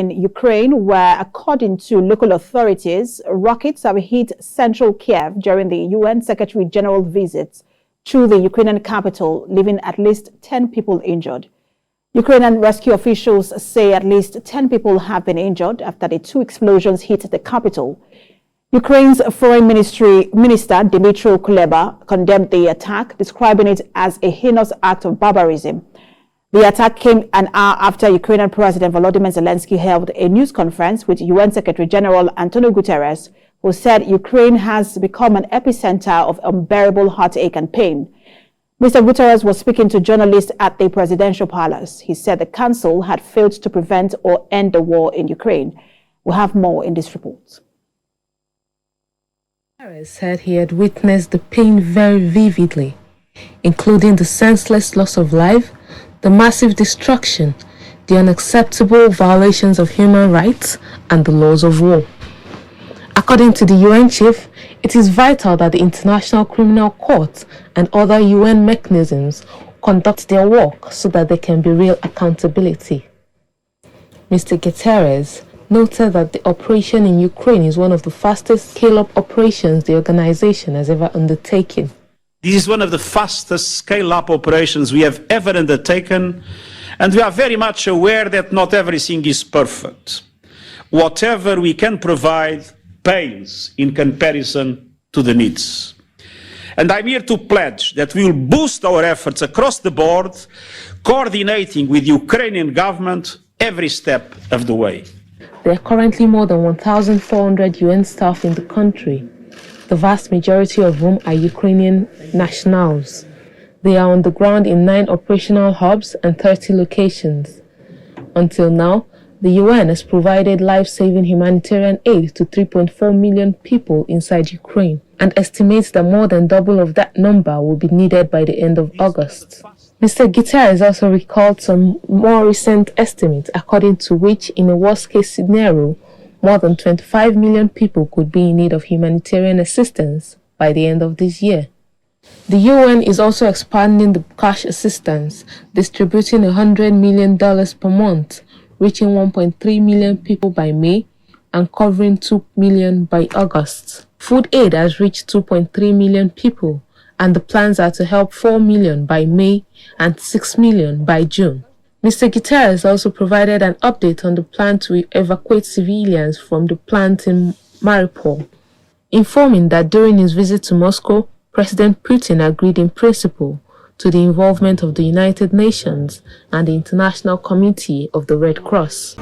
in Ukraine, where, according to local authorities, rockets have hit central Kyiv during the UN Secretary-General visit to the Ukrainian capital, leaving at least 10 people injured. Ukrainian rescue officials say at least 10 people have been injured after the two explosions hit the capital. Ukraine's Foreign Minister Dmytro Kuleba condemned the attack, describing it as a heinous act of barbarism. The attack came an hour after Ukrainian President Volodymyr Zelenskyy held a news conference with UN Secretary-General António Guterres, who said Ukraine has become an epicenter of unbearable heartache and pain. Mr. Guterres was speaking to journalists at the presidential palace. He said the council had failed to prevent or end the war in Ukraine. We'll have more in this report. Guterres said he had witnessed the pain very vividly, including the senseless loss of life, the massive destruction, the unacceptable violations of human rights, and the laws of war. According to the UN chief, it is vital that the International Criminal Court and other UN mechanisms conduct their work so that there can be real accountability. Mr. Guterres noted that the operation in Ukraine is one of the fastest scale-up operations the organization has ever undertaken. This is one of the fastest scale-up operations we have ever undertaken, and we are very much aware that not everything is perfect. Whatever we can provide pales in comparison to the needs. And I'm here to pledge that we will boost our efforts across the board, coordinating with the Ukrainian government every step of the way. There are currently more than 1,400 UN staff in the country, the vast majority of whom are Ukrainian nationals. They are on the ground in 9 operational hubs and 30 locations. Until now, the UN has provided life-saving humanitarian aid to 3.4 million people inside Ukraine and estimates that more than double of that number will be needed by the end of August. Mr. Guterres also recalled some more recent estimates according to which, in a worst-case scenario, more than 25 million people could be in need of humanitarian assistance by the end of this year. The UN is also expanding the cash assistance, distributing $100 million per month, reaching 1.3 million people by May and covering 2 million by August. Food aid has reached 2.3 million people, and the plans are to help 4 million by May and 6 million by June. Mr. Guterres also provided an update on the plan to evacuate civilians from the plant in Mariupol, informing that during his visit to Moscow, President Putin agreed in principle to the involvement of the United Nations and the International Committee of the Red Cross.